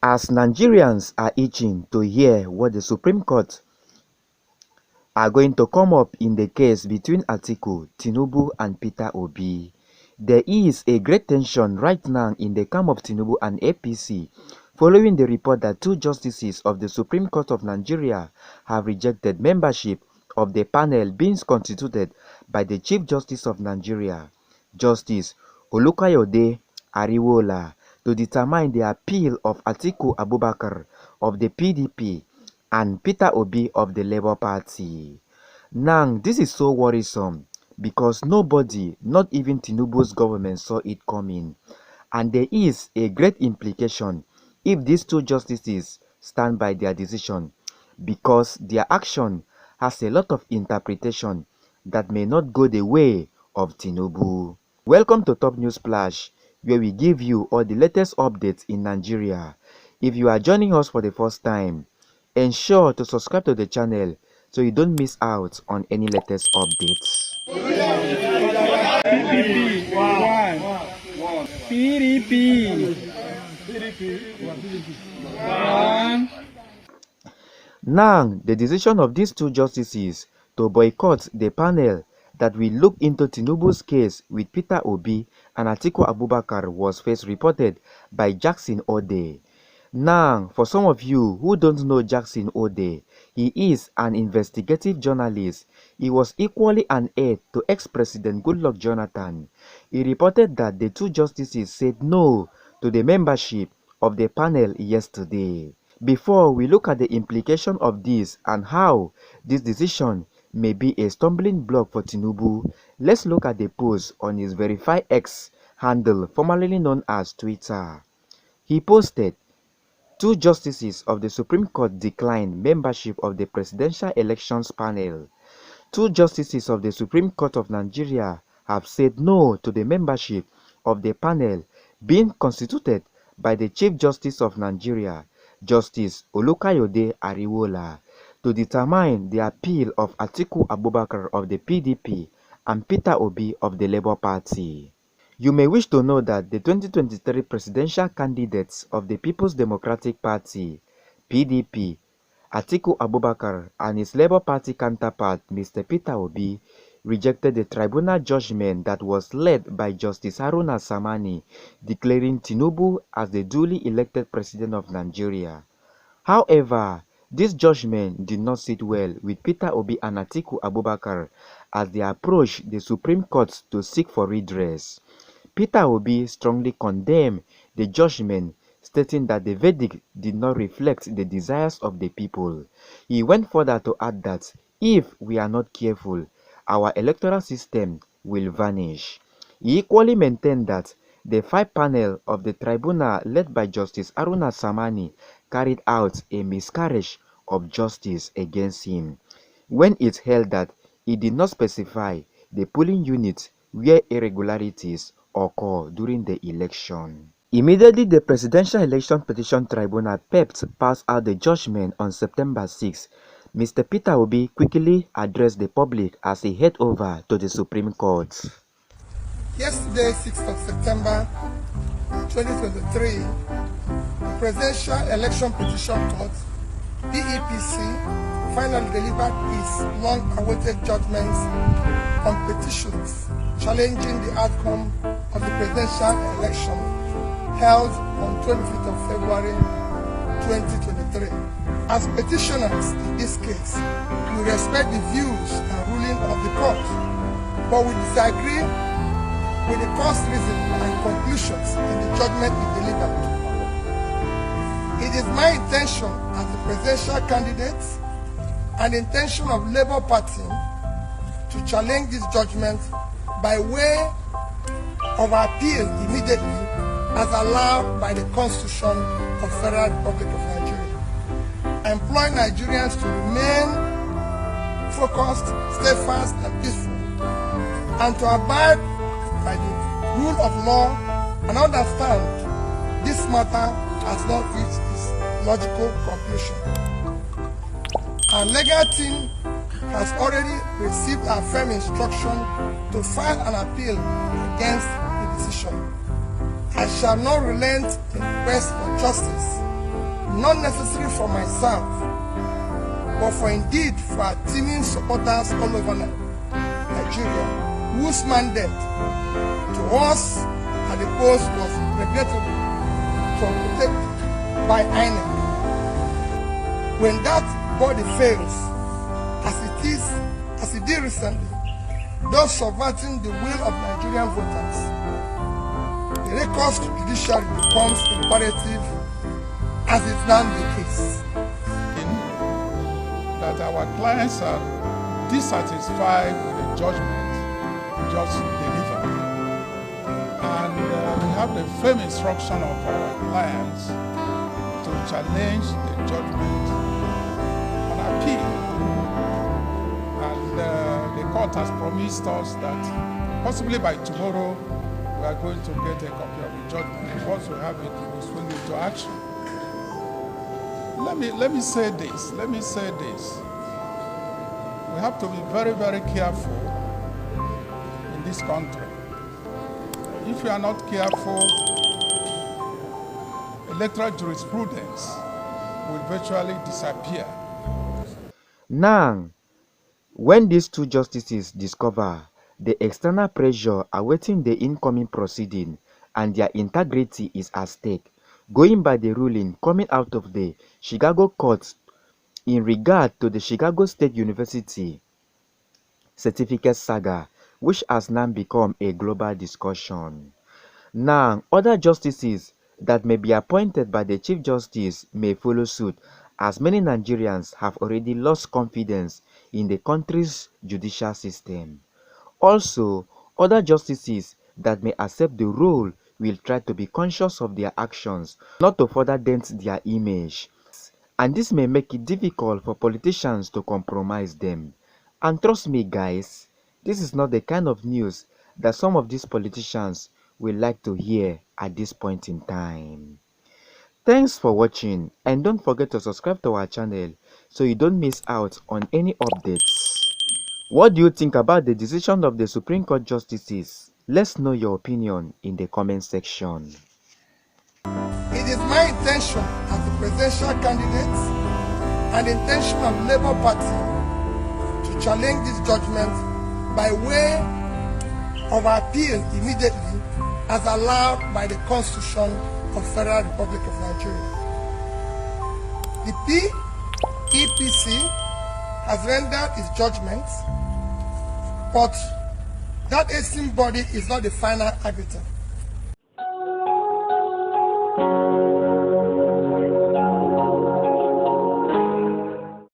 As Nigerians are itching to hear what the Supreme Court are going to come up in the case between Atiku, Tinubu and Peter Obi, there is a great tension right now in the camp of Tinubu and APC following the report that two justices of the Supreme Court of Nigeria have rejected membership of the panel being constituted by the Chief Justice of Nigeria, Justice Olukayode Ariwola, to determine the appeal of Atiku Abubakar of the PDP and Peter Obi of the Labour Party. Now, this is so worrisome because nobody, not even Tinubu's government, saw it coming. And there is a great implication if these two justices stand by their decision, because their action has a lot of interpretation that may not go the way of Tinubu. Welcome to Top News Flash, where we give you all the latest updates in Nigeria. If you are joining us for the first time, ensure to subscribe to the channel so you don't miss out on any latest updates. Now, the decision of these two justices to boycott the panel that will look into Tinubu's case with Peter Obi and Atiku Abubakar was first reported by Jackson Ode. Now, for some of you who don't know Jackson Ode, he is an investigative journalist. He was equally an aide to ex-President Goodluck Jonathan. He reported that the two justices said no to the membership of the panel yesterday. Before we look at the implication of this and how this decision may be a stumbling block for Tinubu, let's look at the post on his verified X handle, formerly known as Twitter. He posted, "Two justices of the Supreme Court declined membership of the Presidential Elections Panel. Two justices of the Supreme Court of Nigeria have said no to the membership of the panel being constituted by the Chief Justice of Nigeria, Justice Olukayode Ariwola, to determine the appeal of Atiku Abubakar of the PDP and Peter Obi of the Labour Party." You may wish to know that the 2023 presidential candidates of the People's Democratic Party, PDP, Atiku Abubakar, and his Labour Party counterpart, Mr. Peter Obi, rejected the tribunal judgment that was led by Justice Haruna Samani, declaring Tinubu as the duly elected president of Nigeria. However, this judgment did not sit well with Peter Obi and Atiku Abubakar as they approached the Supreme Court to seek for redress. Peter Obi strongly condemned the judgment, stating that the verdict did not reflect the desires of the people. He went further to add that if we are not careful, our electoral system will vanish. He equally maintained that the five panel of the tribunal led by Justice Haruna Samani carried out a miscarriage of justice against him when it held that it did not specify the polling unit where irregularities occur during the election. Immediately, the Presidential Election Petition Tribunal (PEPT) passed out the judgment on September 6. Mr. Peter Obi quickly addressed the public as he head over to the Supreme Court. Yesterday, 6th of September 2023, the Presidential Election Petition Court, PEPC, finally delivered its long-awaited judgments on petitions challenging the outcome of the presidential election held on 25th of February 2023. As petitioners in this case, we respect the views and ruling of the court, but we disagree with the court's reasoning and conclusions in the judgment it delivered. It is my intention as the presidential candidate and the intention of Labour Party to challenge this judgment by way of appeal immediately as allowed by the Constitution of the Federal Republic of Nigeria. I implore Nigerians to remain focused, steadfast and peaceful, and to abide by the rule of law and understand this matter has not reached its logical conclusion. Our legal team has already received a firm instruction to file an appeal against the decision. I shall not relent in quest for justice, not necessarily for myself, but for indeed for our teeming supporters all over Nigeria, whose mandate to us at the post was regrettable to protect by INEC. When that body fails, as it did recently, thus subverting the will of Nigerian voters, the recourse to judiciary becomes imperative, as is now the case. That our clients are dissatisfied with the judgment just delivered. And we have the firm instruction of our clients to challenge the judgment on appeal. And the court has promised us that possibly by tomorrow we are going to get a copy of the judgment. Once we have it, we will swing into action. Let me say this. We have to be very, very careful in this country. If we are not careful, electoral jurisprudence will virtually disappear. Now, when these two justices discover the external pressure awaiting the incoming proceeding and their integrity is at stake, going by the ruling coming out of the Chicago courts in regard to the Chicago State University certificate saga, which has now become a global discussion. Now, other justices that may be appointed by the Chief Justice may follow suit, as many Nigerians have already lost confidence in the country's judicial system. Also, other justices that may accept the role will try to be conscious of their actions, not to further dent their image. And this may make it difficult for politicians to compromise them. And trust me guys, this is not the kind of news that some of these politicians will like to hear at this point in time. Thanks for watching, and don't forget to subscribe to our channel so you don't miss out on any updates. What do you think about the decision of the Supreme Court justices? Let's know your opinion in the comment section. It is my intention as the presidential candidate and the intention of the Labour Party to challenge this judgment by way of appeal immediately as allowed by the Constitution of Federal Republic of Nigeria. The PEPC has rendered its judgment, but that esteemed body is not the final arbiter.